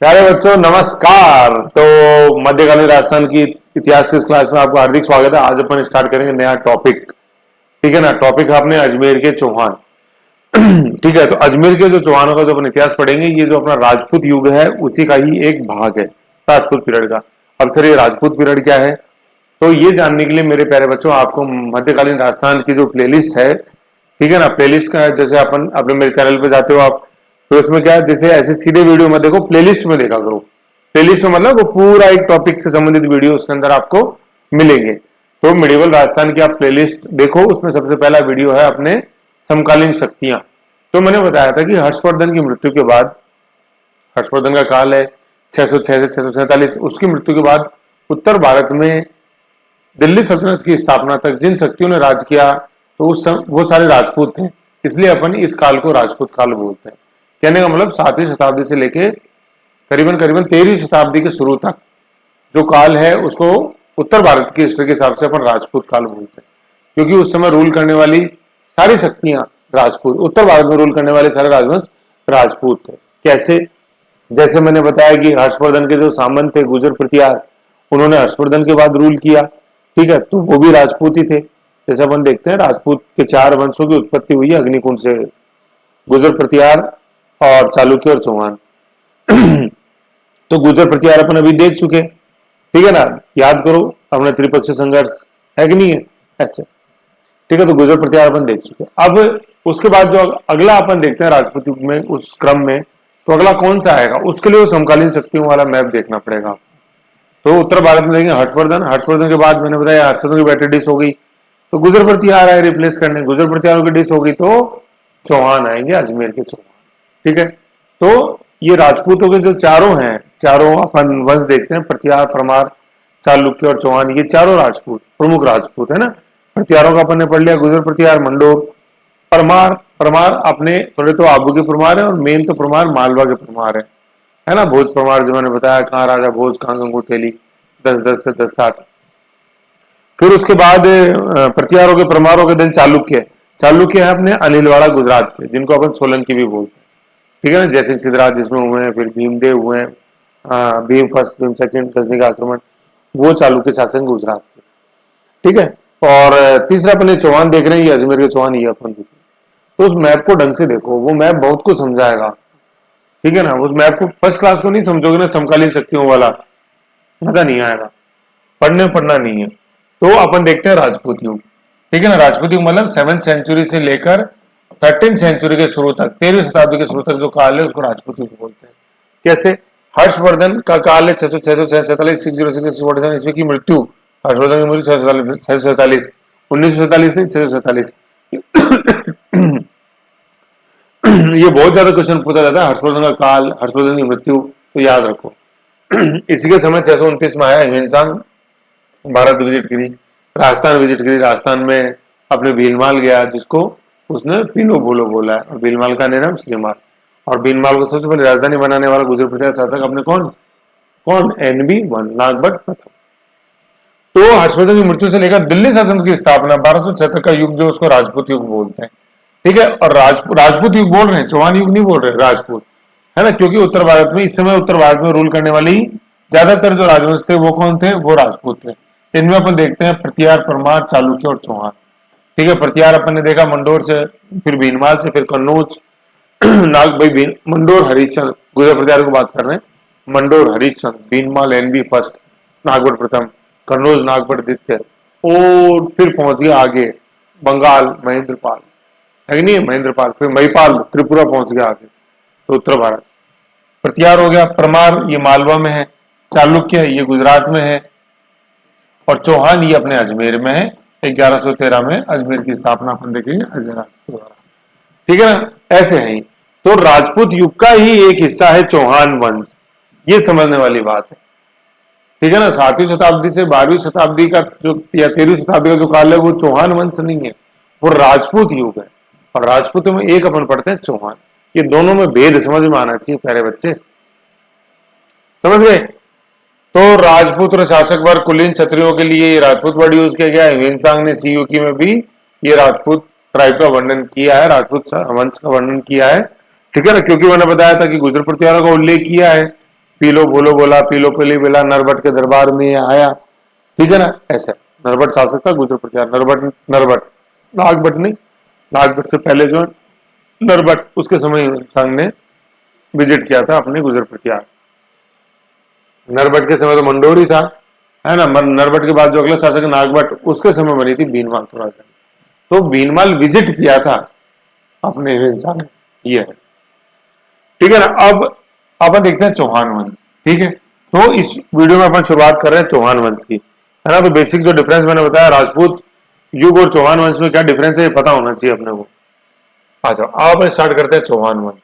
प्यारे बच्चों नमस्कार। तो मध्यकालीन राजस्थान की इतिहास की इस क्लास में आपका हार्दिक स्वागत है। आज अपन स्टार्ट करेंगे नया टॉपिक। ठीक है ना। टॉपिक है अपने अजमेर के चौहान। ठीक है। तो अजमेर के जो चौहानों का जो अपन इतिहास पढ़ेंगे, ये जो अपना राजपूत युग है उसी का ही एक भाग है, राजपूत पीरियड का। अब सर ये राजपूत पीरियड क्या है, तो ये जानने के लिए मेरे प्यारे बच्चों आपको मध्यकालीन राजस्थान की जो प्लेलिस्ट है, ठीक है ना, प्लेलिस्ट का जैसे अपन अपने मेरे चैनल पे जाते हो आप, तो उसमें क्या है, जैसे ऐसे सीधे वीडियो में देखो, प्लेलिस्ट में देखा करो। प्लेलिस्ट में मतलब वो पूरा एक टॉपिक से संबंधित वीडियो उसके अंदर आपको मिलेंगे। तो मिडिवल राजस्थान की आप प्लेलिस्ट देखो, उसमें सबसे पहला वीडियो है अपने समकालीन शक्तियां। तो मैंने बताया था कि हर्षवर्धन की मृत्यु के बाद, हर्षवर्धन का काल है 606 से 647, उसकी मृत्यु के बाद उत्तर भारत में दिल्ली सल्तनत की स्थापना तक जिन शक्तियों ने राज किया, तो वो सारे राजपूत थे। इसलिए अपन इस काल को राजपूत काल बोलते हैं। कहने का मतलब 7वीं शताब्दी से लेके करीबन करीबन 13वीं शताब्दी के शुरू तक जो काल है उसको उत्तर भारत की हिस्ट्री के हिसाब से अपन राजपूत काल बोलते हैं, क्योंकि उस समय रूल करने वाली सारी शक्तियां राजपूत, उत्तर भारत में रूल करने वाले सारे राजवंश राजपूत थे। कैसे? जैसे मैंने बताया कि हर्षवर्धन के जो सामंत थे गुजर प्रतिहार, उन्होंने हर्षवर्धन के बाद रूल किया। ठीक है, तो वो भी राजपूत ही थे। जैसे अपन देखते हैं राजपूत के 4 वंशों की उत्पत्ति हुई है अग्निकुंड से, गुजर प्रतिहार और चालुक्य और चौहान। तो गुजर प्रतिहार अपन अभी देख चुके, ठीक है ना, याद करो अपने त्रिपक्षीय संघर्ष है कि नहीं है ऐसे। ठीक है, तो गुजर प्रतिहार अपन देख चुके। अब उसके बाद जो अगला अपन देखते हैं राजपूत युग में, उस क्रम में तो अगला कौन सा आएगा, उसके लिए वो समकालीन शक्तियों वाला मैप देखना पड़ेगा। तो उत्तर भारत में देखेंगे हर्षवर्धन, हर्षवर्धन के बाद मैंने बताया हर्षवर्धन की बेटी डिस हो गई, तो गुजर प्रतिहार आए रिप्लेस करने, गुजर प्रतिहार की डिस होगी तो चौहान आएंगे, अजमेर के चौहान। ठीक है, तो ये राजपूतों के जो चारों हैं, चारों अपन वंश देखते हैं, प्रतिहार, परमार, चालुक्य और चौहान, ये चारों राजपूत प्रमुख राजपूत है ना। प्रतिहारों का अपन ने पढ़ लिया, गुजर प्रतिहार, मंडोर, परमार। परमार अपने थोड़े तो आबू के परमार है, और मेन तो परमार मालवा के परमार है ना। भोज परमार जो मैंने बताया, कहाँ राजा भोज, कहाँ गंगोत्रेली, 10-10 से 10-7। फिर उसके बाद प्रतिहारों के परमारों के दिन चालुक्य। चालुक्य है अपने अनिलवाड़ा गुजरात के, जिनको अपन सोलंकी भी बोलते हैं। ठीक है ना, जयसिंह सिद्धराज जिसमें हुए हैं, फिर भीमदेव हुए हैं, भीम फर्स्ट, भीम सेकंड, गजनी का आक्रमण, वो चालुक्य शासन गुजरात के। ठीक है, और तीसरा अपन चौहान देख रहे हैं, ये अजमेर के चौहान, ये अपन देख रहे हैं। तो उस मैप को ढंग से देखो, वो मैप बहुत कुछ समझाएगा। ठीक है ना, उस मैप को फर्स्ट क्लास को नहीं समझोगे ना, समकालीन शक्तियों वाला, मजा नहीं आएगा, पढ़ना नहीं है। तो अपन देखते हैं राजपूत युग। ठीक है ना, राजपूत युग मतलब 7th सेंचुरी से लेकर 13th सेंचुरी के शुरू तक, 13वीं शताब्दी के शुरू तक जो काल है उसको राजपूत युग बोलते हैं। कैसे? हर्षवर्धन का काल है 647 ईस्वी की मृत्यु, हर्षवर्धन की मृत्यु 647, 1947 नहीं 647। ये बहुत ज्यादा क्वेश्चन पूछा जाता है, हर्षवर्धन का काल, हर्षवर्धन की मृत्यु, तो याद रखो। इसी के समय 629 में आया हिंसांग, भारत विजिट करी, राजस्थान विजिट करी, राजस्थान में अपने भीलमाल गया, जिसको उसने पीलो बोलो बोला है, और भीलमाल का नाम श्रीमाल। और भीलमाल को सबसे पहले राजधानी बनाने वाला गुजर प्रतिहार शासक अपने कौन कौन NB1 नागभट्ट प्रथम। तो हर्षवर्धन की मृत्यु से लेकर दिल्ली सल्तनत की स्थापना 1276 का युग जो उसको राजपूत युग बोलते हैं। ठीक है, और राजपूत युग बोल रहे हैं, चौहान युग नहीं बोल रहे, राजपूत है ना, क्योंकि उत्तर भारत में इस समय उत्तर भारत में रूल करने वाली ज्यादातर जो राजवंश थे वो कौन थे, वो राजपूत थे। इनमें अपन देखते हैं प्रतिहार, परमार, चालुक्य और चौहान। ठीक है, प्रतिहार अपन ने देखा मंडोर से, फिर भीनमाल से, फिर कन्नौज, नाग भाई मंडोर हरिश्चंद्र, गुजर प्रतिहार की बात कर रहे हैं, मंडोर हरिश्चंद्र, भीनमाल NB फर्स्ट, नागभट्ट प्रथम, कन्नौज नागभट्ट द्वितीय, और फिर पहुंच गया आगे बंगाल महेंद्रपाल, है कि नहीं, महेंद्रपाल, फिर महिपाल त्रिपुरा पहुंच गया आगे, तो उत्तर भारत। प्रतिहार हो गया, परमार ये मालवा में है, चालुक्य ये गुजरात में है, और चौहान ये अपने अजमेर में है। 1113 में अजमेर की स्थापना अपन देखेंगे अजय राज के द्वारा। ठीक है ना, ऐसे है। तो राजपूत युग का ही एक हिस्सा है चौहान वंश, ये समझने वाली बात है। ठीक है ना, 7वीं शताब्दी से 12वीं शताब्दी का जो, या 13वीं शताब्दी का जो काल है, वो चौहान वंश नहीं है, वो राजपूत युग है। और राजपूतों में एक अपन पढ़ते हैं चौहान। ये दोनों में भेद समझ में आना चाहिए प्यारे बच्चे, समझ गए। तो राजपूत और शासक वर्ग कुलीन क्षत्रियों के लिए राजपूत वर्ड यूज किया गया है। हिंसांग ने CUK में भी ये राजपूत ट्राइब का वर्णन किया है, राजपूत वंश का वर्णन किया है। ठीक है ना, क्योंकि मैंने बताया था कि गुजर प्रतिहारों का उल्लेख किया है, पीलो भूलो बोला, पीलो पीली बोला, नरभट्ट के दरबार में आया, ठीक है ना, ऐसे नरभट्ट शासक था गुजर प्रत्यार, नरभट्ट नरभट्ट नागभट्ट नहीं, नागभट्ट से पहले जो नरभट्ट, उसके समय संघ ने विजिट किया था अपने गुजर प्रत्यार। नरभट्ट के समय तो मंडोरी था, है ना, नरभट्ट के बाद जो अगला शासक नागभट्ट, उसके समय बनी थी भीनमाल की राजधानी। तो भीनमाल विजिट किया था अपने इंसान ने, ये है, ठीक है ना। अब अपन देखते हैं चौहान वंश, ठीक है। तो इस वीडियो में अपन शुरुआत कर रहे हैं चौहान वंश की, है ना। तो बेसिक जो डिफरेंस मैंने बताया राजपूत युग और चौहान वंश में क्या डिफरेंस है ये पता होना चाहिए अपने को। आ जाओ अब स्टार्ट करते हैं चौहान वंश,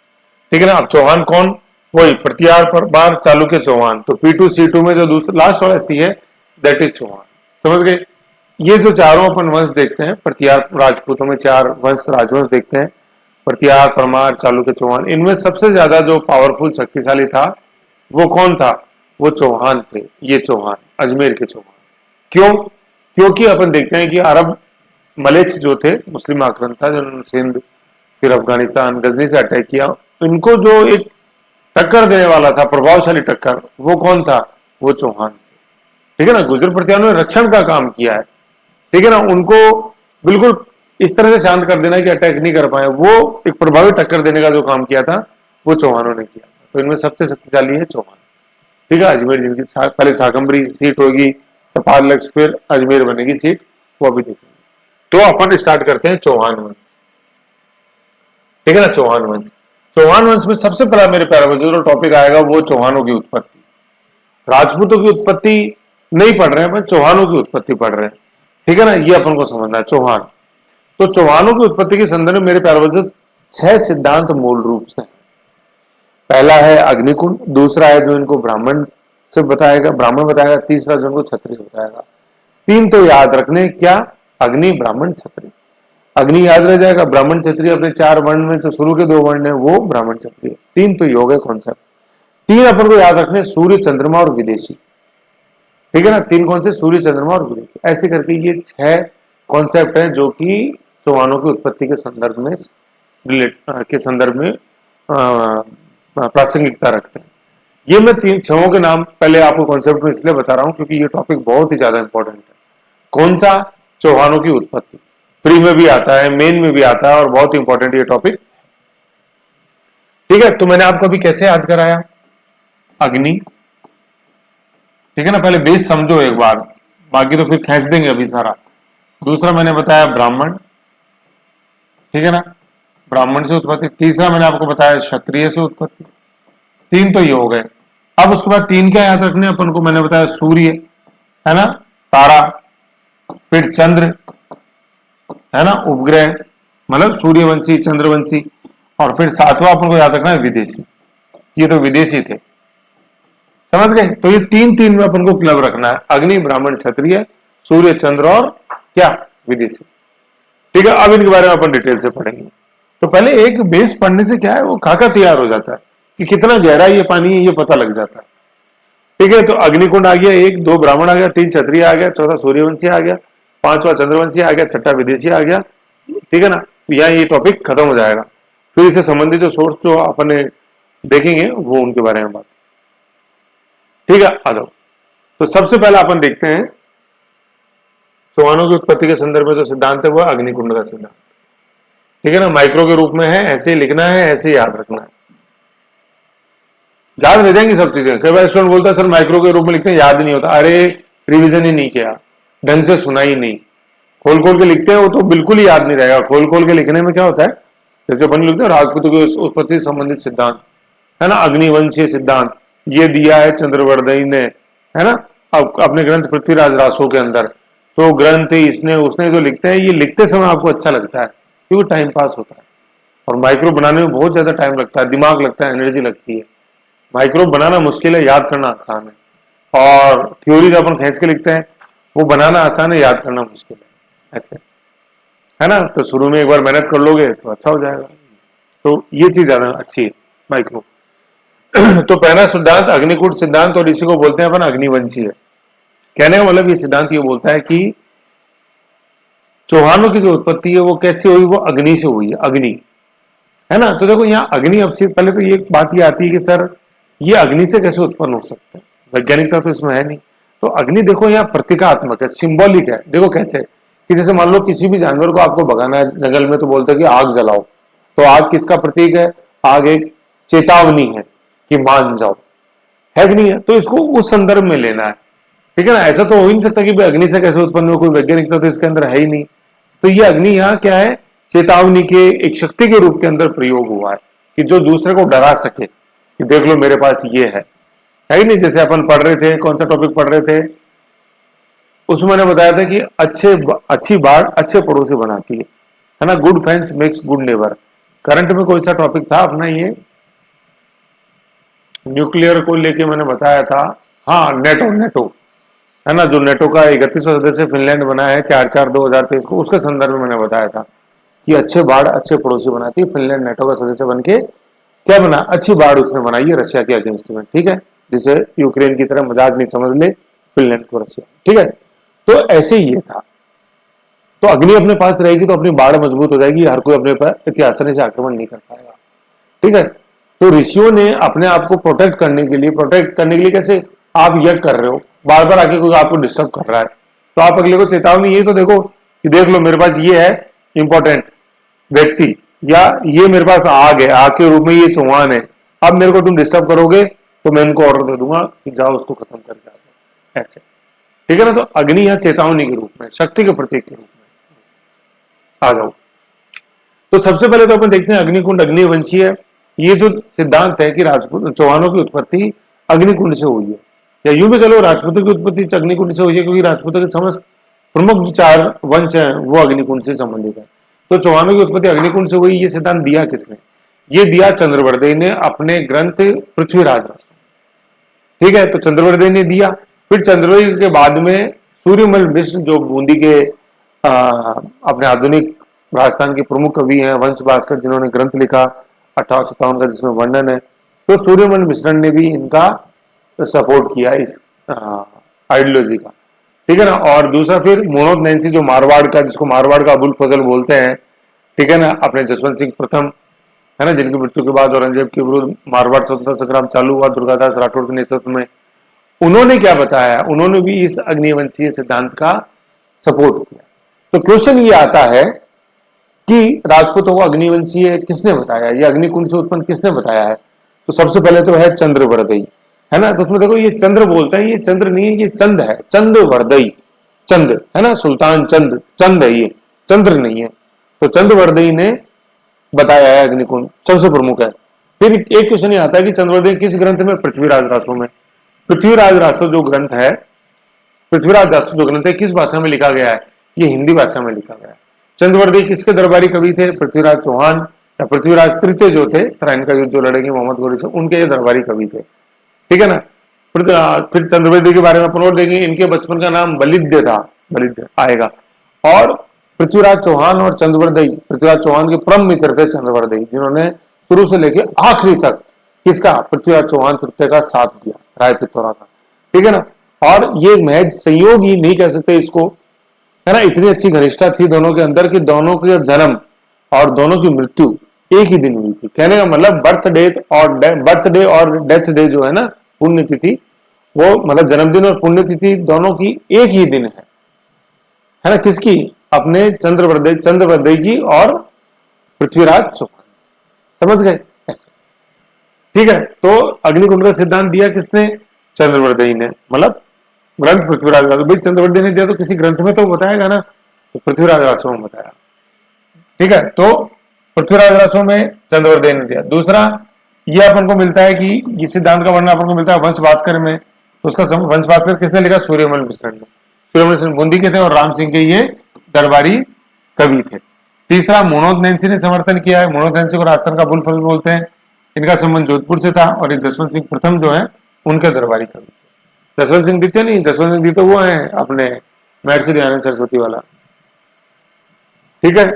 ठीक है ना। अब चौहान कौन, वही प्रत्यार पर बार चालुक्य चौहान। तो P2 C2 में जो दूसरा लास्ट वाला सी है दैट इज चौहान, समझ गए। ये जो चारों अपन वंश देखते हैं, प्रत्यार राजपूतों में 4 वंश राजवंश देखते हैं, प्रत्यार परमार चालुक्य चौहान। इनमें सबसे ज्यादा जो पावरफुल शक्तिशाली था वो कौन था, वो चौहान थे, ये चौहान, अजमेर के चौहान। क्यों, क्योंकि अपन देखते हैं कि अरब मलेच्छ जो थे, मुस्लिम आक्रमण था, जिन्होंने सिंध फिर अफगानिस्तान गजनी से अटैक किया, इनको जो एक टक्कर देने वाला था, प्रभावशाली टक्कर, वो कौन था, वो चौहान, ठीक है ना। गुजर प्रत्यार ने रक्षण का काम किया है, ठीक है ना, उनको बिल्कुल इस तरह से शांत कर देना कि अटैक नहीं कर पाए, वो एक प्रभावी टक्कर देने का जो काम किया था वो चौहानों ने किया। तो इनमें सबसे शक्तिशाली है चौहान, ठीक है। अजमेर जिनकी पहले शाकंभरी सीट होगी, सपाल लक्ष्य, फिर अजमेर बनेगी सीट, वो अभी देखेंगे। तो अपन स्टार्ट करते हैं चौहान वंश, ठीक है ना। चौहान वंश, चौहान वंश में सबसे पहला मेरे प्यारे जो टॉपिक आएगा वो चौहानों की उत्पत्ति। राजपूतों की उत्पत्ति नहीं पढ़ रहे हैं, चौहानों की उत्पत्ति पढ़ रहे हैं, ठीक है ना। ये अपन को समझना है चौहान। तो चौहानों की उत्पत्ति के संदर्भ में मेरे प्यारे बच्चों 6 सिद्धांत मूल रूप से। पहला है अग्निकुंड, दूसरा है जो इनको ब्राह्मण से बताएगा, ब्राह्मण बताएगा, तीसरा जो इनको क्षत्रिय बताएगा। 3 तो याद रखने, क्या, अग्नि ब्राह्मण क्षत्रिय। अग्नि याद रह जाएगा, ब्राह्मण क्षत्रिय अपने 4 वर्ण में जो शुरू के 2 वर्ण है वो ब्राह्मण क्षत्रिय। 3 तो योग है कॉन्सेप्ट। 3 अपन को याद रखने, सूर्य चंद्रमा और विदेशी, ठीक है ना। 3 कौन से, सूर्य चंद्रमा और विदेशी। ऐसे करके ये 6 कॉन्सेप्ट है जो कि चौहानों की उत्पत्ति के संदर्भ में प्रासंगिकता रखते हैं। ये मैं 3 छहों के नाम पहले आपको कॉन्सेप्ट में इसलिए बता रहा हूं क्योंकि ये टॉपिक बहुत ही ज्यादा इंपॉर्टेंट है। कौन सा, चौहानों की उत्पत्ति, प्री में भी आता है, मेन में भी आता है, और बहुत इंपॉर्टेंट ये टॉपिक, ठीक है। तो मैंने आपको अभी कैसे याद कराया, अग्नि, ठीक है ना, पहले बेस समझो एक बार, बाकी तो फिर खींच देंगे अभी सारा। दूसरा मैंने बताया ब्राह्मण, ठीक है ना, ब्राह्मण से उत्पत्ति। तीसरा मैंने आपको बताया क्षत्रिय से उत्पत्ति। 3 तो ये हो गए। अब उसके बाद 3 क्या याद रखने अपन को, मैंने बताया सूर्य, है ना, तारा, फिर चंद्र, है ना, उपग्रह, मतलब सूर्यवंशी चंद्रवंशी, और फिर 7वां अपन को याद रखना है विदेशी। ये तो विदेशी थे, समझ गए। तो ये 3 में अपन को क्लब रखना है, अग्नि ब्राह्मण क्षत्रिय सूर्य चंद्र और क्या, विदेशी, ठीक है। अब इनके बारे में अपन डिटेल से पढ़ेंगे। तो पहले एक बेस पढ़ने से क्या है, वो खाका तैयार हो जाता है कि कितना गहरा ये पानी है, ये पता लग जाता है, ठीक है। तो अग्निकुंड आ गया 1, 2 ब्राह्मण आ गया, 3 क्षत्रिय आ गया, 4था सूर्यवंशी आ गया, 5वां चंद्रवंशी आ गया, 6ठा विदेशी आ गया, ठीक है ना। यहाँ ये टॉपिक खत्म हो जाएगा। फिर इससे संबंधित जो सोर्स जो अपने देखेंगे वो उनके बारे में बात, ठीक है। आ जाओ। तो सबसे पहले अपन देखते हैं चौहानों की उत्पत्ति के संदर्भ में जो सिद्धांत है वो अग्निकुंड का सिद्धांत, ठीक है ना। माइक्रो के रूप में है, ऐसे ही लिखना है, ऐसे ही याद रखना है, याद रह जाएंगी सब चीजें। कई बार स्टूडेंट बोलता है सर माइक्रो के रूप में लिखते हैं याद नहीं होता, अरे रिवीजन ही नहीं किया, ढंग से सुना ही नहीं, खोल खोल के लिखते हैं वो तो बिल्कुल ही याद नहीं रहेगा। खोल खोल के लिखने में क्या होता है, जैसे अपन लिखते हैं राजपूतों की उत्पत्ति संबंधित सिद्धांत, है ना, अग्निवंशीय सिद्धांत, ये दिया है चंद्रवर्धनी ने, है ना, अब अपने ग्रंथ पृथ्वीराज रासो के अंदर। तो ग्रंथ इसने उसने जो लिखते हैं, ये लिखते समय आपको अच्छा लगता है क्योंकि टाइम पास होता है। और माइक्रो बनाने में बहुत ज्यादा टाइम लगता है, दिमाग लगता है, एनर्जी लगती है। माइक्रो बनाना मुश्किल है, याद करना आसान है। और थ्योरी जो अपन खींच के लिखते हैं वो बनाना आसान है, याद करना मुश्किल है, ऐसे, है ना। तो शुरू में एक बार मेहनत कर लोगे तो अच्छा हो जाएगा। तो ये चीज ज्यादा अच्छी है माइक्रो। तो पहला सिद्धांत अग्निकूट सिद्धांत, और इसी को बोलते हैं अपन अग्निवंशीय। कहने का मतलब ये सिद्धांत ये बोलता है कि चौहानों की जो उत्पत्ति है वो कैसे हुई, वो अग्नि से हुई है, अग्नि, है ना। तो देखो यहाँ अग्नि, अब से पहले तो ये बात ये आती है कि सर ये अग्नि से कैसे उत्पन्न हो सकते हैं? वैज्ञानिकता तो इसमें है नहीं। तो अग्नि देखो यहाँ प्रतीकात्मक है, सिंबॉलिक है। देखो कैसे कि जैसे मान लो किसी भी जानवर को आपको भगाना है जंगल में, तो बोलते हैं कि आग जलाओ। तो आग किसका प्रतीक है? आग एक चेतावनी है कि मान जाओ, है कि नहीं है? तो इसको उस संदर्भ में लेना है, ठीक है ना। ऐसा तो हो ही नहीं सकता कि भाई अग्नि से कैसे उत्पन्न हो, कोई वैज्ञानिकता तो इसके अंदर है ही नहीं। तो ये अग्नि यहाँ क्या है? चेतावनी के एक शक्ति के रूप के अंदर प्रयोग हुआ है कि जो दूसरे को डरा सके कि देख लो मेरे पास ये है कि नहीं। जैसे अपन पढ़ रहे थे, कौन सा टॉपिक पढ़ रहे थे, उसमें मैंने बताया था कि अच्छी बाढ़ अच्छे पड़ोसी बनाती है ना। Good friends makes good neighbour. Current में कोई सा टॉपिक था अपना, ये न्यूक्लियर को लेके मैंने बताया था। हाँ, नेटो नेटो है ना, जो नेटो का 31वां सदस्य फिनलैंड बना है 4/4/2023 को, उसके संदर्भ में मैंने बताया था कि अच्छे बाढ़ अच्छे पड़ोसी बनाती है। फिनलैंड नेटो का सदस्य बन के क्या बना? अच्छी बाढ़ उसने बनाई है रशिया के अगेंस्ट में, ठीक है। जिसे यूक्रेन की तरह मजाक नहीं समझ ले फिनलैंड को रशिया, ठीक है। तो ऐसे ही ये था। तो अग्नि अपने पास रहेगी तो अपनी बाढ़ मजबूत हो जाएगी, हर कोई अपने पर इतनी आसानी से आक्रमण नहीं कर पाएगा, ठीक है। तो ऋषियों ने अपने आप को प्रोटेक्ट करने के लिए कैसे? आप यज्ञ कर रहे हो, बार बार आके कोई आपको डिस्टर्ब कर रहा है, तो आप अगले को चेतावनी ये तो देखो कि देख लो मेरे पास ये है इंपॉर्टेंट व्यक्ति, या ये मेरे पास आग है, आग के रूप में ये चौहान है, अब मेरे को तुम डिस्टर्ब करोगे तो मैं इनको ऑर्डर दे दूंगा कि जाओ उसको खत्म करके आ जाओ, ऐसे, ठीक है ना। तो अग्नि यहाँ चेतावनी के रूप में, शक्ति के प्रतीक के रूप में आ जाओ। तो सबसे पहले तो अपन देखते हैं अग्निकुंड अग्निवंशी है। ये जो सिद्धांत है कि राजपूत चौहानों की उत्पत्ति अग्निकुंड से हुई है, या यूं भी कह लो राजपूतों की उत्पत्ति अग्निकुंड से हुई है, क्योंकि राजपूतों के समस्त प्रमुख जो 4 वंश हैं वो अग्निकुंड से संबंधित है। तो चौहानों की उत्पत्ति अग्निकुंड से हुई, ये सिद्धांत दिया किसने? ये दिया चंद्रवर्देय ने अपने ग्रंथ पृथ्वीराज रासो, ठीक है। तो चंद्रवर्देय ने दिया। फिर चंद्रवर्देय के बाद में सूर्यमल मिश्र जो बूंदी के अपने आधुनिक राजस्थान के प्रमुख कवि हैं, वंश भास्कर, जिन्होंने ग्रंथ लिखा 1857 का जिसमें वर्णन है, तो सूर्यमल मिश्रण ने भी इनका सपोर्ट किया इस आइडियोलॉजी का, ठीक है ना। और दूसरा फिर मोहम्मद नैन्सी जो मारवाड़ का, जिसको मारवाड़ का अबुल फजल बोलते हैं, ठीक है ना, अपने जसवंत सिंह प्रथम है ना, जिनकी मृत्यु के बाद औरंगजेब के विरुद्ध मारवाड़ स्वतंत्रता संग्राम चालू हुआ दुर्गादास राठौड़ के नेतृत्व में। उन्होंने क्या बताया? उन्होंने भी इस अग्निवंशीय सिद्धांत का सपोर्ट किया। तो क्वेश्चन ये आता है कि राजपूतों को अग्निवंशीय किसने बताया, ये अग्निकुंड से उत्पन्न किसने बताया है? तो सबसे पहले तो है चंद्रवर्देयी, है ना। तो उसमें देखो ये चंद्र बोलते हैं, ये चंद्र नहीं है, ये चंद है, चंद्रवर्देयी, चंद है ना, सुल्तान चंद, चंद है ये, चंद्र नहीं है। तो चंद्रवर्देयी ने बताया है अग्निकुंड, सबसे प्रमुख है। फिर एक क्वेश्चन ये आता है कि चंद्रवर्देयी किस ग्रंथ में? पृथ्वीराज रासो में। पृथ्वीराज रासो जो ग्रंथ है, पृथ्वीराज रासो जो ग्रंथ है किस भाषा में लिखा गया है? ये हिंदी भाषा में लिखा गया है। चंद्रवर्देयी किसके दरबारी कवि थे? पृथ्वीराज चौहान या पृथ्वीराज तृतीय जो थे, तराइन का युद्ध जो लड़ेंगे मोहम्मद गौरी से, उनके ये दरबारी कवि थे, ठीक है ना। फिर चंद्रवर्देयी के बारे में अपन और देखेंगे, इनके बचपन का नाम बलिद्य था, बलिद्य आएगा। और पृथ्वीराज चौहान और चंद्रवर्देयी, पृथ्वीराज चौहान के परम मित्र थे चंद्रवर्देयी, जिन्होंने शुरू से लेकर आखिरी तक किसका? पृथ्वीराज चौहान तृतीय का साथ दिया, राय पिथौरा का, ठीक है ना। और ये महज संयोग ही नहीं कह सकते इसको, है ना। इतनी अच्छी घनिष्ठता थी दोनों के अंदर कि दोनों का जन्म और दोनों की मृत्यु एक ही दिन हुई थी। कहने का मतलब बर्थडे और डेथ डे जो है ना, पुण्यतिथि, वो मतलब जन्मदिन और पुण्यतिथि दोनों की एक ही दिन है ना। किसकी? अपने चंद्रवर्देयी की और पृथ्वीराज चौहान, समझ गए ऐसे, ठीक है। तो अग्निकुंड का सिद्धांत दिया किसने? चंद्रवर्देयी ने, मतलब ग्रंथ पृथ्वीराज रासो। भाई चंद्रवर्देयी ने दिया तो किसी ग्रंथ में तो बताएगा ना, तो पृथ्वीराज रासो में बताया, ठीक है। तो पृथ्वीराज रासो में चंद्रवर्देयी ने दिया। दूसरा ये अपन को मिलता है कि इस सिद्धांत का वर्णन अपन को मिलता है वंश भास्कर में। तो उसका वंश भास्कर किसने लिखा? सूर्यमल मिश्रण ने। सूर्यमल मिश्रण बूंदी के थे और राम सिंह के ये दरबारी कवि थे। तीसरा मोहम्मद नैन्सी ने समर्थन किया है। मोहम्मद नैन्सी को राजस्थान का अबुल फजल बोलते हैं। इनका संबंध जोधपुर से था और ये जसवंत सिंह प्रथम जो है उनके दरबारी कवि थे। जसवंत सिंह द्वितीय नहीं, जसवंत सिंह द्वितीय वो है अपने महर्षि दयानंद सरस्वती वाला, ठीक है।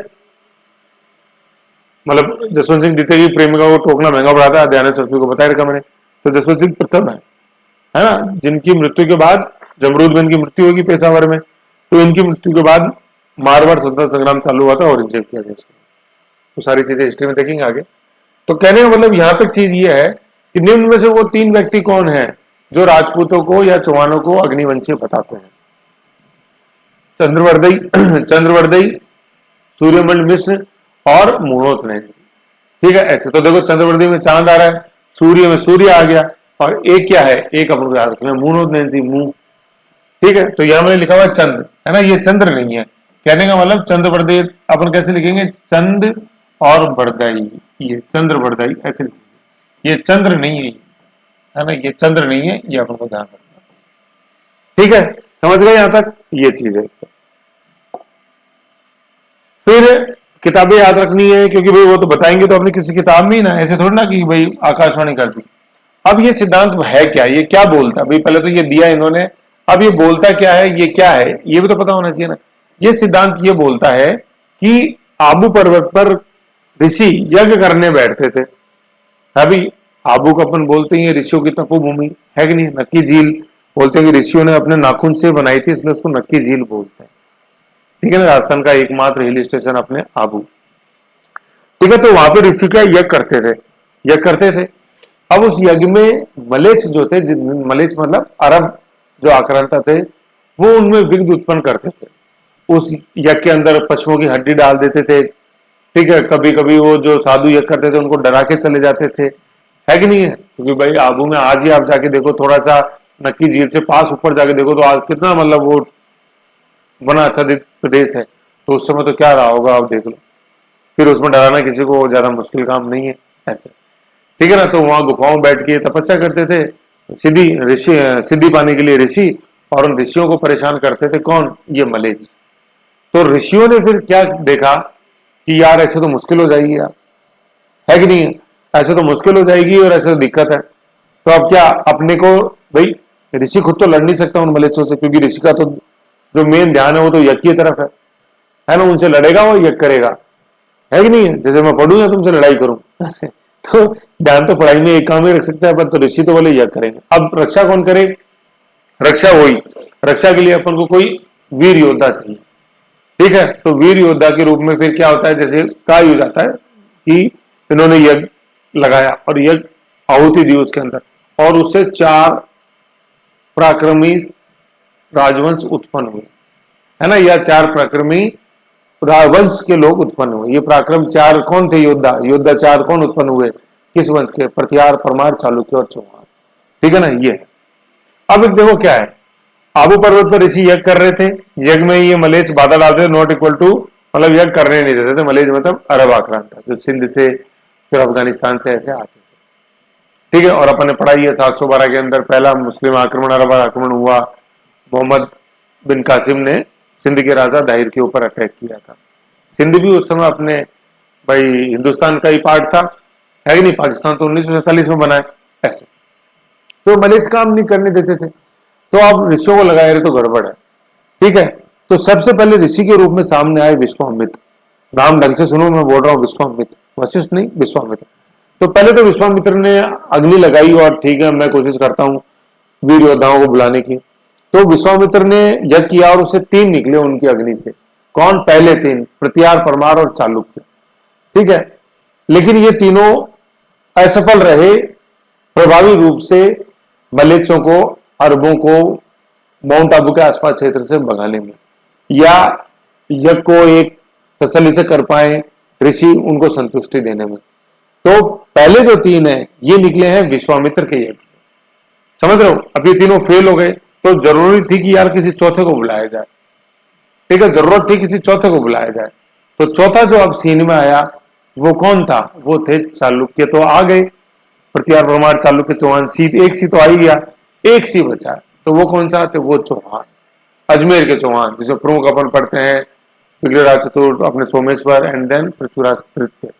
मतलब जसवंत सिंह द्वितीय की प्रेमिका को टोकना महंगा पड़ा था, दयानंद सरस्वती को बताया रखा मैंने। तो जसवंत सिंह प्रथम है ना, जिनकी मृत्यु के बाद जमरूद में इनकी मृत्यु होगी पेशावर में। तो इनकी मृत्यु के बाद मारवाड़ स्वतंत्रता संग्राम चालू हुआ था औरंगजेब के अगेंस्ट। तो सारी चीजें हिस्ट्री में देखेंगे आगे। तो कहने का मतलब यहां तक चीज ये है कि निम्न में से वो 3 व्यक्ति कौन है जो राजपूतों को या चौहानों को अग्निवंशी बताते हैं? चंद्रवर्दई चंद्रवर्दई, सूर्यमल मिश्र और मूणोत नैंसी। ठीक है, ऐसे तो देखो चंद्रवर्दई में चांद आ रहा है, सूर्य में सूर्य आ गया, और एक क्या है, एक अपन को याद रखना, मूणोत नैंसी मुंह। ठीक है, तो यहां मैंने लिखा हुआ चंद्र है ना, ये चंद्र नहीं है। कहने का मतलब चंद्रवर्दई अपन कैसे लिखेंगे, चंद और बरदाई, ये चंद्रवर्दई ऐसे लिखेंगे, ये चंद्र नहीं है ना, ये चंद्र नहीं है, ये अपन को ध्यान रखना। ठीक है, समझ गए यहां तक, ये चीज है। फिर किताबें याद रखनी है, क्योंकि भाई वो तो बताएंगे तो अपनी किसी किताब में ही ना, ऐसे थोड़ी ना कि भाई आकाशवाणी कर दी। अब ये सिद्धांत है क्या, ये क्या बोलता है भाई, पहले तो ये दिया इन्होंने, अब ये बोलता क्या है, ये क्या है, ये भी तो पता होना चाहिए ना। ये सिद्धांत ये बोलता है कि आबू पर्वत पर ऋषि यज्ञ करने बैठते थे। अभी आबू को अपन बोलते हैं ऋषियों की तपोभूमि है कि नहीं, नक्की झील बोलते हैं कि ऋषियों ने अपने नाखून से बनाई थी, इसलिए उसको नक्की झील बोलते हैं। ठीक है ना, राजस्थान का एकमात्र हिल स्टेशन अपने आबू। ठीक है, तो वहां पे ऋषि क्या यज्ञ करते थे। अब उस यज्ञ में मलेच्छ जो थे, मलेच्छ मतलब अरब जो आक्रांता थे, वो उनमें विघ्न उत्पन्न करते थे। उस यज्ञ के अंदर पशुओं की हड्डी डाल देते थे। ठीक है, कभी कभी वो जो साधु यज्ञ करते थे उनको डरा के चले जाते थे, है कि नहीं है, क्योंकि भाई आबू में आज ही आप जाके देखो, थोड़ा सा नक्की झील से पास ऊपर जाके देखो तो आज कितना मतलब वो बना आच्छादित प्रदेश है, तो उस समय तो क्या रहा होगा आप देख लो। फिर उसमें डराना किसी को ज्यादा मुश्किल काम नहीं है ऐसे। ठीक है ना, तो वहां गुफाओं में बैठ के तपस्या करते थे, सिद्धि पाने के लिए ऋषि, और उन ऋषियों को परेशान करते थे कौन, ये मलेच्छ। तो ऋषियों ने फिर क्या देखा कि यार ऐसे तो मुश्किल हो जाएगी यार, है कि नहीं, ऐसे तो मुश्किल हो जाएगी और ऐसे तो दिक्कत है। तो अब क्या, अपने को भाई ऋषि खुद तो लड़ नहीं सकता उन मलेच्छों से, क्योंकि ऋषि का तो जो मेन ध्यान है वो तो यज्ञ की तरफ है ना, उनसे लड़ेगा वो यज्ञ करेगा, है कि नहीं है। जैसे मैं पढ़ूं या तुमसे लड़ाई करूं तो ध्यान तो पढ़ाई में एक काम ही रख सकता है अपन, तो ऋषि तो बोले यज्ञ करेंगे। अब रक्षा कौन करे, रक्षा वही, रक्षा के लिए अपन को कोई वीर योद्धा चाहिए। ठीक है, तो वीर योद्धा के रूप में फिर क्या होता है, जैसे कहा यूज आता है कि इन्होंने यज्ञ लगाया और यज्ञ आहुति दी उसके अंदर, और उससे 4 पराक्रमी राजवंश उत्पन्न हुए, है ना, या 4 पराक्रमी राजवंश के लोग उत्पन्न हुए। ये पराक्रम 4 कौन थे, योद्धा 4 कौन उत्पन्न हुए, किस वंश के, प्रत्यार, परमार, चालुक्य और चौहान। ठीक है ना, ये है। अब एक देखो क्या है, आबू पर्वत पर ऋषि यज्ञ कर रहे थे, यज्ञ में ये मलेच्छ बाधा डालते थे, नॉट इक्वल टू, मतलब यज्ञ करने नहीं देते थे। मलेच्छ मतलब अरब आक्रांत था, जो सिंध से फिर अफगानिस्तान से ऐसे आते थे। ठीक है, और अपन ने पढ़ाई है 712 के अंदर पहला मुस्लिम आक्रमण, अरब आक्रमण हुआ। मोहम्मद बिन कासिम ने सिंध के राजा दाहिर के ऊपर अटैक किया था। सिंध भी उस समय अपने भाई हिंदुस्तान का ही पार्ट था, है कि नहीं, पाकिस्तान तो 1947 में बना है ऐसे। तो मलेच्छ काम नहीं करने देते थे, तो अब ऋषियों को लगाए रहे तो गड़बड़ है। ठीक है, तो सबसे पहले ऋषि के रूप में सामने आए विश्वामित्र। नाम ढंग से सुनो, मैं बोल रहा हूँ विश्वामित्र, वशिष्ठ नहीं, विश्वामित्र। तो पहले तो विश्वामित्र ने अग्नि लगाई, और ठीक है मैं कोशिश करता हूँ वीर योद्धाओं को बुलाने की। तो विश्वामित्र ने यज्ञ किया और उससे 3 निकले उनकी अग्नि से। कौन, पहले 3, प्रत्यार, परमार और चालुक्य। ठीक है, लेकिन ये तीनों असफल रहे प्रभावी रूप से मलेच्छों को, अरबों को माउंट आबू के आसपास क्षेत्र से भगाने में, या यज्ञ को एक तसल्ली से कर पाए ऋषि, उनको संतुष्टि देने में। तो पहले जो 3 है ये निकले हैं विश्वामित्र के यज्ञ से, समझ रहे हो। अब ये तीनों फेल हो गए, तो जरूरी थी कि यार किसी चौथे को बुलाया जाए। ठीक है, जरूरत थी किसी चौथे को बुलाया जाए। तो चौथा जो अब सीन में आया वो कौन था, वो थे चालुक्य। तो आ गए प्रत्यार, परमार, चालुक्य, चौहान। एक सी तो आ ही गया, एक सी बचा, तो वो कौन सा थे, वो चौहान, अजमेर के चौहान, जिसे प्रमुख अपन पढ़ते हैं विग्रहराज चतुर्थ, अपने सोमेश्वर, एंड देन पृथ्वीराज तृतीय।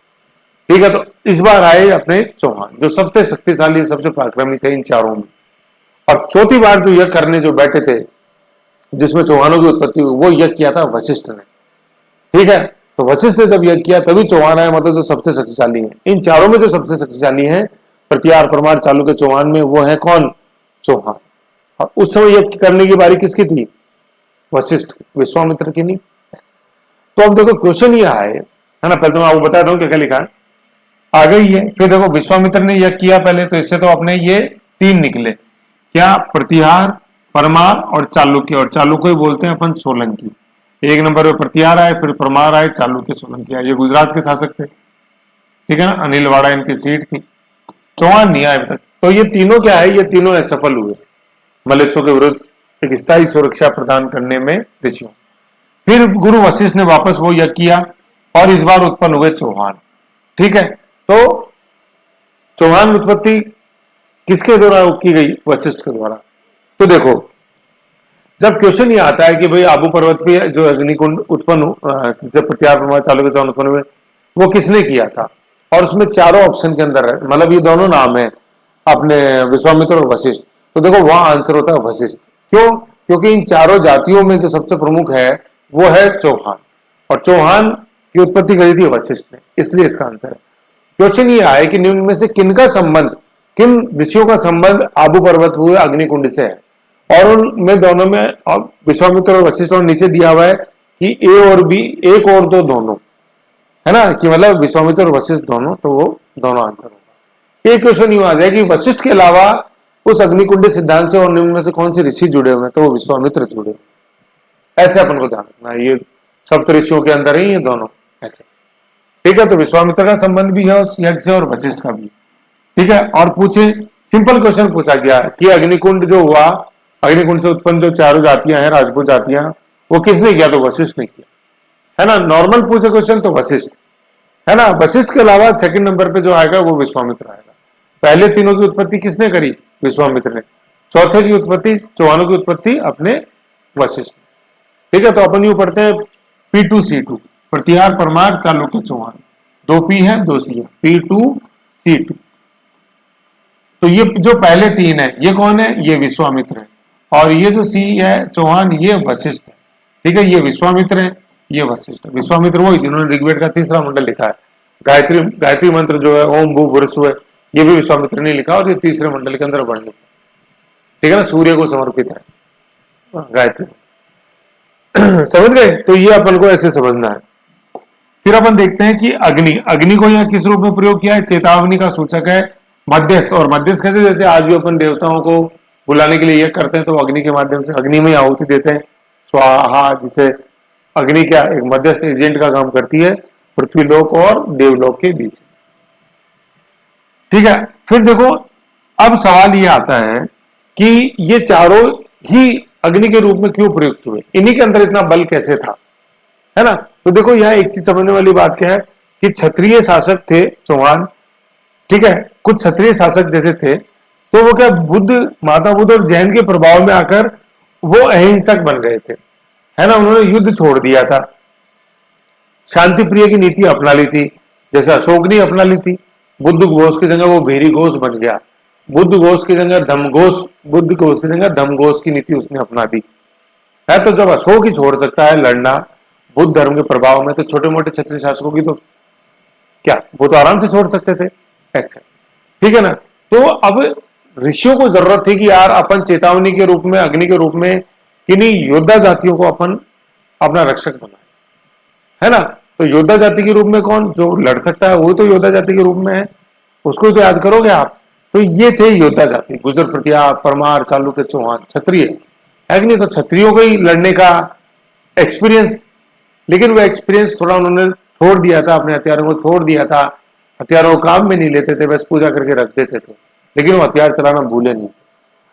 ठीक है, तो इस बार आए अपने चौहान, जो सबसे शक्तिशाली, सबसे पराक्रमी थे इन चारों में। और चौथी बार जो यज्ञ करने जो बैठे थे, जिसमें चौहानों की उत्पत्ति हुई, वो यज्ञ किया था वशिष्ठ ने। ठीक है, तो वशिष्ठ ने जब यज्ञ किया तभी चौहान आए, मतलब जो सबसे शक्तिशाली है। इन चारों में जो सबसे शक्तिशाली है, प्रत्यार, परमार, चालुक्य, चौहान में, वो है कौन, चौहान। और उस समय यज्ञ करने की बारी किसकी थी, वशिष्ठ, विश्वामित्र की नहीं। तो अब देखो क्वेश्चन ये आए, है ना, पहले तो मैं आपको बता दूं क्या क्या लिखा है। आ गई है। फिर देखो विश्वामित्र ने यज्ञ किया पहले, तो इससे तो अपने ये 3 निकले, क्या, प्रतिहार, परमार और चालुक्य। और चालुक्य बोलते हैं अपन सोलंकी। 1 नंबर पे प्रतिहार आए, फिर परमार आए, चालुक्य, सोलंकी आए। ये गुजरात के शासक थे, ठीक है ना, अनिल वाड़ा इनकी सीट थी। चौहान नहीं आए अभी तक। तो ये तीनों क्या है, ये तीनों असफल हुए मलेच्छों के विरुद्ध एक स्थायी सुरक्षा प्रदान करने में ऋषियों। फिर गुरु वशिष्ठ ने वापस वो यज्ञ किया और इस बार उत्पन्न हुए चौहान, ठीक है। तो चौहान उत्पत्ति किसके द्वारा की गई, वशिष्ठ के द्वारा। तो देखो जब क्वेश्चन ये आता है कि भाई आबू पर्वत पे जो अग्निकुंड उत्पन्न प्रत्यार प्रमाण चालू के चौहान उत्पन्न हुए, वो किसने किया था, और उसमें चारों ऑप्शन के अंदर है, मतलब ये दोनों नाम है अपने विश्वामित्र और वशिष्ठ। तो देखो वहां आंसर होता है वशिष्ठ। क्यों, क्योंकि इन चारों जातियों में जो सबसे प्रमुख है वो है चौहान, और चौहान की उत्पत्ति करी थी वशिष्ठ ने, इसलिए इसका आंसर है। क्वेश्चन ये आया कि निम्न में से किनका संबंध, किन ऋषियों का संबंध आबू पर्वत हुए अग्निकुंड से है, और उनमें दोनों में विश्वामित्र और वशिष्ठ, और नीचे दिया हुआ है कि ए और बी, एक और दो दोनों, है ना, कि मतलब विश्वामित्र और वशिष्ठ दोनों, तो वो दोनों आंसर होगा। एक क्वेश्चन यूं आ जाए कि वशिष्ठ के अलावा उस अग्निकुंड सिद्धांत से और निम्न में से कौन से ऋषि जुड़े हुए हैं, तो वो विश्वामित्र जुड़े, ऐसे अपन को ध्यान रखना है। ये सप्त ऋषियों के अंदर ही ये दोनों ऐसे, ठीक है। तो विश्वामित्र का संबंध भी है उस यज्ञ से और वशिष्ठ का भी, ठीक है। और पूछे, सिंपल क्वेश्चन पूछा गया कि अग्निकुंड जो हुआ, अग्निकुंड से उत्पन्न जो चारों जातियां हैं, राजपूत जातियां, वो किसने किया, तो वशिष्ठ ने किया, है ना। नॉर्मल पूछे क्वेश्चन तो वशिष्ठ, है ना। वशिष्ठ के अलावा सेकंड नंबर पे जो आएगा वो विश्वामित्र आएगा। पहले तीनों की उत्पत्ति किसने करी, विश्वामित्र ने। चौथे की उत्पत्ति, चौहानों की उत्पत्ति अपने वशिष्ठ, ठीक है। तो अपन यू पढ़ते हैं P2C2, प्रतिहार, परमार, चालुक्य, चौहान। 2 P है 2 C है, P2C2। तो ये जो पहले 3 है ये कौन है, ये विश्वामित्र है, और ये जो C है चौहान, ये वशिष्ठ है, ठीक है। ये विश्वामित्र है, ये वशिष्ठ है। विश्वामित्र वही जिन्होंने ऋग्वेद का 3रा मंडल लिखा है। गायत्री मंत्र जो है ओम भू भुर्सु है, ये भी विश्वामित्र ने लिखा, और ये 3रे मंडल के अंदर वर्णित, ठीक है ना, सूर्य को समर्पित है गायत्री। समझ गए, तो ये अपन को ऐसे समझना है। फिर अपन देखते हैं कि अग्नि, अग्नि को यहाँ किस रूप में प्रयोग किया है, चेतावनी का सूचक है, मध्यस्थ। और मध्यस्थ कैसे, जैसे आज भी अपन देवताओं को बुलाने के लिए यह करते हैं, तो अग्नि के माध्यम से अग्नि में आहुति देते हैं, स्वाहा, जिसे अग्नि क्या एक मध्यस्थ एजेंट का काम करती है पृथ्वीलोक और देवलोक के बीच, ठीक है। फिर देखो अब सवाल ये आता है कि ये चारों ही अग्नि के रूप में क्यों प्रयुक्त हुए, इन्हीं के अंदर इतना बल कैसे था, है ना। तो देखो यहाँ एक चीज समझने वाली बात क्या है कि क्षत्रिय शासक थे चौहान, ठीक है, कुछ क्षत्रिय शासक जैसे थे, तो वो क्या बुद्ध, माता बुद्ध और जैन के प्रभाव में आकर वो अहिंसक बन गए थे, है ना। उन्होंने युद्ध छोड़ दिया था, शांति प्रिय की नीति अपना ली थी, जैसे अशोक ने अपना ली थी। बुद्ध घोष की जगह वो भेरी घोष बन गया, बुद्ध घोष की जगह धमघोष, बुद्ध घोष की जगह धमघोष की नीति उसने अपना दी है। तो जब अशोक ही छोड़ सकता है लड़ना बुद्ध धर्म के प्रभाव में, तो छोटे मोटे क्षत्रिय शासकों की तो क्या, वो तो आराम से छोड़ सकते थे ऐसे, ठीक है ना। तो अब ऋषियों को जरूरत थी कि यार अपन चेतावनी के रूप में, अग्नि के रूप में किन्हीं योद्धा जातियों को अपन अपना रक्षक बनाए, है ना। तो योद्धा जाति के रूप में कौन जो लड़ सकता है, वो तो योद्धा जाति के रूप में है, उसको तो याद करोगे आप। तो ये थे योद्धा जाति, गुजर, प्रतिहार, परमार, चालुक्य, चौहान, क्षत्रिय है कि नहीं। तो क्षत्रियों को ही लड़ने का एक्सपीरियंस, लेकिन वो एक्सपीरियंस थोड़ा उन्होंने छोड़ दिया था, अपने हथियारों को छोड़ दिया था, हथियारों को काम में नहीं लेते थे, बस पूजा करके रख देते थे, लेकिन वो हथियार चलाना भूले नहीं।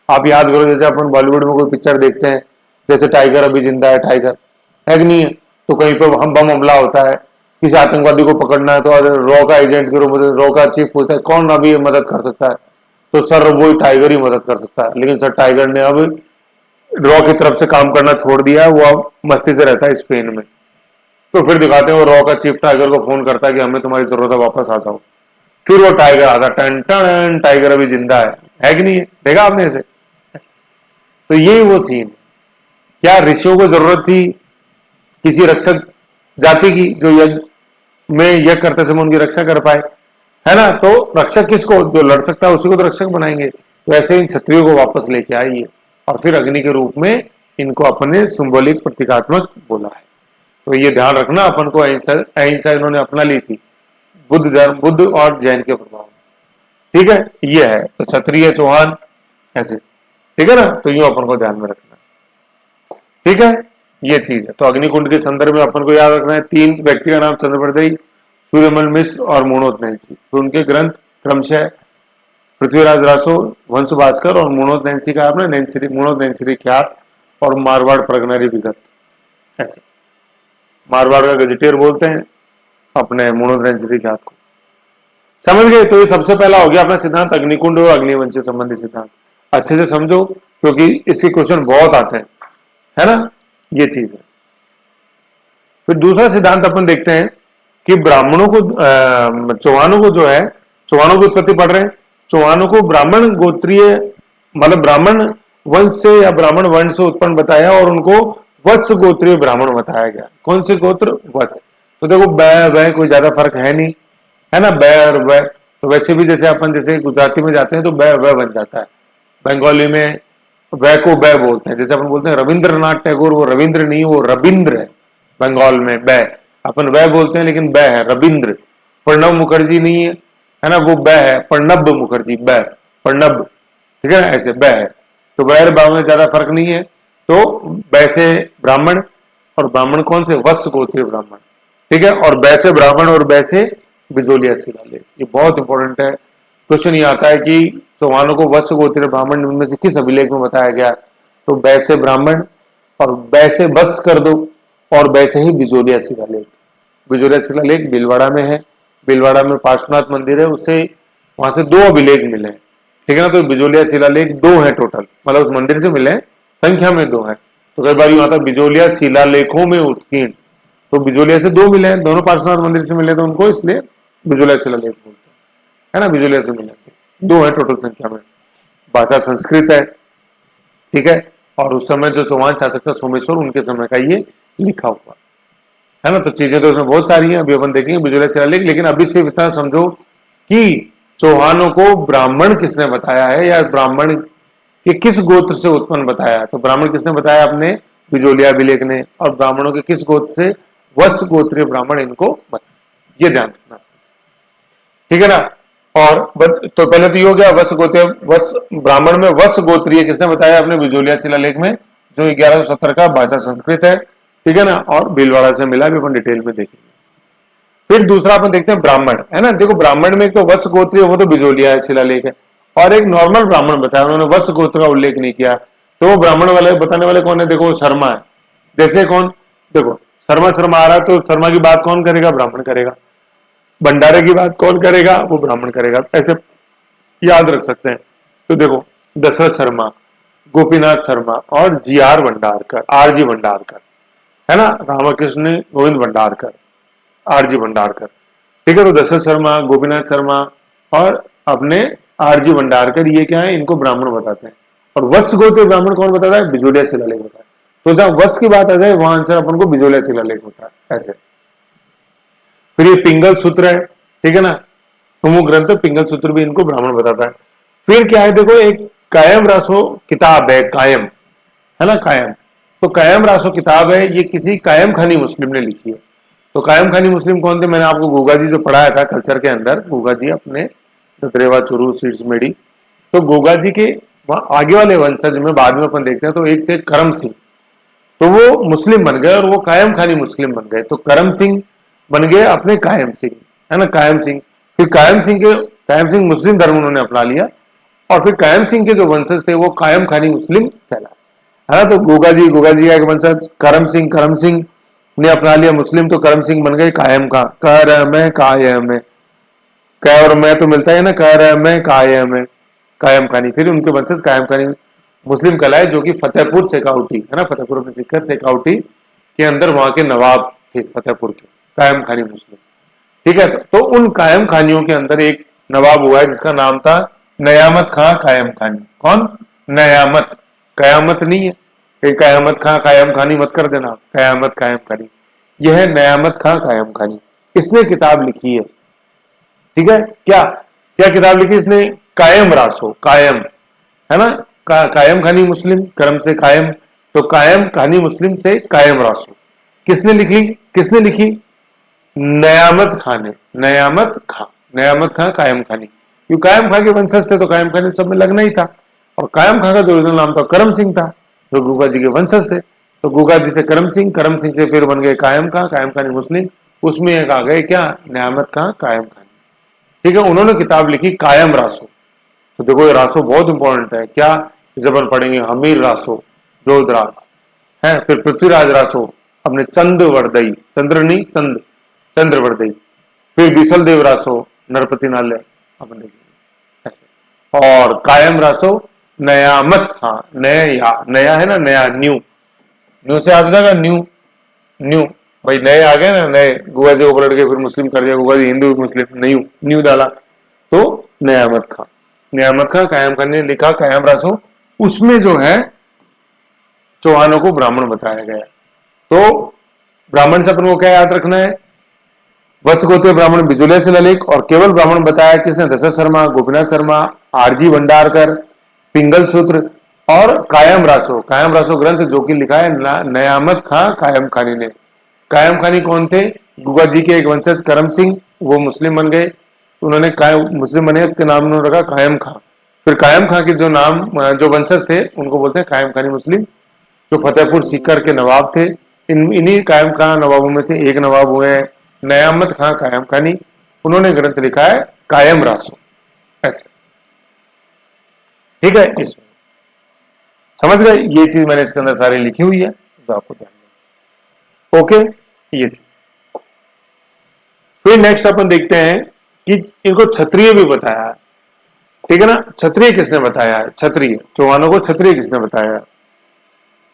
आप याद करो, जैसे अपन बॉलीवुड में कोई पिक्चर देखते हैं, जैसे टाइगर अभी जिंदा है, टाइगर है कि नहीं है, तो कहीं पर हम बम हमला होता है, किसी आतंकवादी को पकड़ना है, तो रॉ का एजेंट के रूप में रॉ का चीफ पूछता है कौन अभी मदद कर सकता है, तो सर वो टाइगर ही मदद कर सकता है। लेकिन सर टाइगर ने अब रॉ की तरफ से काम करना छोड़ दिया है, वो अब मस्ती से रहता है स्पेन में। तो फिर दिखाते हैं वो रॉ का चीफ टाइगर को फोन करता है कि हमें तुम्हारी जरूरत है, वापस आ जाओ। फिर वो टाइगर आता, टन टन, टाइगर अभी जिंदा है कि नहीं है, देखा आपने ऐसे। तो यही वो सीन, क्या ऋषियों को जरूरत थी किसी रक्षक जाति की जो यज्ञ में यज्ञ करते समय उनकी रक्षा कर पाए, है ना। तो रक्षक किसको, जो लड़ सकता है उसी को तो रक्षक बनाएंगे। तो ऐसे इन क्षत्रियों को वापस लेके आइए, और फिर अग्नि के रूप में इनको अपने सिंबॉलिक प्रतीकात्मक बोला है। तो ये ध्यान रखना, अपन को अहिंसा इन्होंने अपना ली थी, बुद्ध धर्म, बुद्ध और जैन के प्रभाव। ठीक है, ये है। तो क्षत्रिय, चौहान, ऐसे। ठीक है ना, तो यूं अपन को ध्यान में रखना। ठीक है, ये चीज है। तो अग्निकुंड के संदर्भ में अपन को याद रखना है, 3 व्यक्ति का नाम चंद्रप्रदयी, सूर्यमल मिश्र और मोनोत नैन्सी। तो उनके ग्रंथ क्रमशः पृथ्वीराज रासो, वंश भास्कर और मोनोत नैन्सी का आपने मोनोत नैन्सी ख्यात और मारवाड़ प्रगनरी विगत, ऐसे। मारवाड़ का गजेटियर बोलते हैं अपने मोनोत नैन्सी ख्यात को। समझ गए? तो ये सबसे पहला हो गया अपना सिद्धांत अग्निकुंड और अग्निवंश से संबंधित सिद्धांत। अच्छे से समझो क्योंकि इसके क्वेश्चन बहुत आते हैं, है ना, ये चीज है। फिर दूसरा सिद्धांत अपन देखते हैं कि ब्राह्मणों को, चौहानों को जो है, चौहानों की उत्पत्ति पढ़ रहे हैं, चौहानों को ब्राह्मण गोत्रीय, मतलब ब्राह्मण वंश से या ब्राह्मण वंश से उत्पन्न बताया और उनको वत्स गोत्रीय ब्राह्मण बताया गया। कौन से गोत्र? वत्स। तो देखो बै कोई ज्यादा फर्क है नहीं, है ना, बै और वै। तो वैसे भी जैसे अपन जैसे गुजराती में जाते हैं तो बै वै बन जाता है, बंगाली में वै को बै बोलते हैं। जैसे अपन बोलते हैं रविंद्रनाथ टैगोर, वो रविंद्र नहीं, वो रविंद्र है। बंगाल में बै, अपन वै बोलते हैं लेकिन बै है, रविंद्र। प्रणब मुखर्जी नहीं है, है ना, वो बै है, प्रणब मुखर्जी, बै, प्रणब। ठीक है ना, ऐसे बै है। तो बै ब्राह्मण में ज्यादा फर्क नहीं है। तो बै से ब्राह्मण, और ब्राह्मण कौन से? वत्स गोत्रीय ब्राह्मण। ठीक है, और बै से ब्राह्मण और बै से बिजोलिया शिलालेख। ये बहुत इंपॉर्टेंट है। क्वेश्चन ये आता है कि चौहानों को वत्स गोत्रीय ब्राह्मण में से किस अभिलेख में बताया गया? तो बै से ब्राह्मण और बै से वत्स कर दो और बै से ही बिजोलिया शिलालेख। बिजोलिया शिलालेख भीलवाड़ा में है, भीलवाड़ा में पार्श्वनाथ मंदिर है, उससे वहां से 2 अभिलेख मिले हैं। ठीक है ना, तो बिजोलिया शिलालेख 2 है टोटल, मतलब उस मंदिर से मिले, संख्या में 2 है। तो कई बार आता बिजोलिया शिलालेखों में उत्कीर्ण, तो बिजोलिया से 2 मिले हैं, दोनों पार्श्वनाथ मंदिर से मिले, तो उनको इसलिए बिजोलिया शिलालेख बोलते हैं, है ना, बिजोलिया से मिले। 2 है टोटल संख्या में। भाषा संस्कृत है। ठीक है, और उस समय जो चौहान शासक था सोमेश्वर, उनके समय का ये लिखा हुआ है ना। तो चीजें तो उसमें बहुत सारी हैं, अभी अपन देखेंगे बिजोलिया शिलालेख। लेकिन अभी से इतना समझो कि चौहानों को ब्राह्मण किसने बताया है, या ब्राह्मण के किस गोत्र से उत्पन्न बताया है। तो ब्राह्मण किसने बताया? अपने बिजोलिया अभिलेख ने। और ब्राह्मणों के किस गोत्र से? वत्स गोत्रीय ब्राह्मण इनको बताया। ये ध्यान रखना, ठीक है ना। और तो पहले तो ये हो गया वत्स गोत्रीय, वत्स ब्राह्मण में वत्स गोत्रीय किसने बताया? अपने बिजोलिया शिलालेख में, जो 1170 का, भाषा संस्कृत है। ठीक है ना, और भीलवाड़ा से मिला, भी अपन डिटेल में देखेंगे। फिर दूसरा अपन देखते हैं ब्राह्मण, है ना। देखो ब्राह्मण में एक तो वत्स गोत्रीय, वो तो बिजोलिया शिलालेख है, और एक नॉर्मल ब्राह्मण बताया, उन्होंने वत्स गोत्र का उल्लेख नहीं किया। तो वो ब्राह्मण वाले बताने वाले कौन है? देखो शर्मा है। जैसे कौन? देखो शर्मा शर्मा आ रहा है, तो शर्मा की बात कौन करेगा? ब्राह्मण करेगा। भंडारे की बात कौन करेगा? वो ब्राह्मण करेगा। ऐसे याद रख सकते हैं। तो देखो दशरथ शर्मा, गोपीनाथ शर्मा और GR भंडारकर, RG भंडारकर, है ना, रामकृष्ण गोविंद भंडारकर, RG भंडारकर। ठीक है, तो दशरथ शर्मा, गोपीनाथ शर्मा और अपने RG भंडारकर, ये क्या है? इनको ब्राह्मण बताते हैं। और वत्स गोत्र ब्राह्मण कौन बताता है? बिजोलिया शिलालेख होता है। तो जहां वत्स की बात आ जाए वहां आंसर अपन को बिजोलिया शिलालेख होता है, ऐसे। फिर ये पिंगल सूत्र है, ठीक है ना, प्रमुख ग्रंथ पिंगल सूत्र भी इनको ब्राह्मण बताता है। फिर क्या है? देखो एक कायम रासो किताब है, कायम, है ना, कायम। तो कायम रासो किताब है, ये किसी कायम खानी मुस्लिम ने लिखी है। तो कायम खानी मुस्लिम कौन थे? मैंने आपको गोगा जी से पढ़ाया था कल्चर के अंदर, गोगा जी अपने दत्रेवा, चुरू, सीड्स मेडी। तो गोगा जी के आगे वाले वंशज में बाद में अपन देखते हैं, तो एक थे करम सिंह, तो वो मुस्लिम बन गए और वो कायम खानी मुस्लिम बन गए। तो करम सिंह बन गए अपने कायम सिंह, है ना, कायम सिंह। फिर कायम सिंह मुस्लिम धर्म उन्होंने अपना लिया, और फिर कायम सिंह के जो वंशज थे वो कायम खानी मुस्लिम कहलाए, है ना। तो गोगा जी का एक वंशज करम सिंह ने अपना लिया मुस्लिम, तो करम सिंह बन गए कायम का, करम है कायम है, कै और मैं तो मिलता है ना, करम है कायम है, कायम खानी। फिर उनके वंशज कायम खानी मुस्लिम कहलाए, जो कि फतेहपुर सेकाउटी, है ना, फतेहपुर में सिक्कर सेकाउटी के अंदर वहां के नवाब थे फतेहपुर के, कायम खानी मुस्लिम। ठीक है, तो उन कायम खानियों के अंदर एक नवाब हुआ है जिसका नाम था नयामत खां कायम खानी। कौन? नयामत, कयामत नहीं है, कयामत खां कायम खानी मत कर देना, कयामत कायम खानी। यह है नयामत खां कायम खानी, इसने किताब लिखी है। ठीक है, क्या क्या किताब लिखी इसने? कायम रासो, कायम, है ना, कायम खानी मुस्लिम, कर्म से कायम, तो कायम खानी मुस्लिम से कायम रासो। किसने लिखी? नयामत खां ने, नयामत खां कायम खानी, क्यों कायम खां के वंशज थे तो कायम खानी सब में लगना ही था। और कायम खां का जो ओरिजिनल नाम था करम सिंह था, जो गुगा जी के वंशज थे। तो गुगा जी से करम सिंह से फिर बन गए कायम खानी मुस्लिम, उसमें एक आ गए क्या, नयामत खां कायम खानी। ठीक है, उन्होंने किताब लिखी कायम रासो। तो देखो ये रासो बहुत इंपॉर्टेंट है, क्या जबन पढ़ेंगे, हमीर रासो जोधराज है, फिर पृथ्वीराज रासो अपने चंद्रवर्दई, चंद्र नहीं चंद, चंद्रवर्दई, फिर बिसल देव रासो नरपति नाले अपन देखेंगे ऐसे। और कायम रासो नयामत खां, नया है ना, नया न्यू से आता था न्यू भाई, नए आ गए ना, नए गुआ जी को पलट के फिर मुस्लिम कर दिया, गुआ जी हिंदू मुस्लिम न्यू डाला, तो नयामत खां कायम खान ने लिखा कायम रासो। उसमें जो है चौहानों को ब्राह्मण बताया गया। तो ब्राह्मण से अपन को क्या याद रखना है, वत्सगोत्रीय ब्राह्मण बिजुले से ललित, और केवल ब्राह्मण बताया किसने, दशरथ शर्मा, गोपीनाथ शर्मा, आरजी भंडारकर, पिंगल सूत्र और कायम रासो ग्रंथ जो कि लिखा है नयामत खां कायम खानी ने। कायम खानी कौन थे, गुगा जी के एक वंशज करम सिंह, वो मुस्लिम बन गए, उन्होंने मुस्लिम बने के नाम उन्होंने रखा कायम खां। फिर कायम खां के जो नाम जो वंशज थे उनको बोलते हैं कायम खानी मुस्लिम, जो फतेहपुर सीकर के नवाब थे। इन्हीं कायम खां नवाबों में से एक नवाब हुए हैं नयामत खां कायम खानी, उन्होंने ग्रंथ लिखा है कायम रासो ऐसे। ठीक है, इसमें समझ गए, ये चीज मैंने इसके अंदर सारी लिखी हुई है, तो आपको ध्यान देना। ओके, ये चीज। फिर नेक्स्ट अपन देखते हैं कि इनको क्षत्रिय भी बताया है। ठीक है ना, क्षत्रिय किसने बताया है, क्षत्रिय चौहानों को क्षत्रिय किसने बताया है,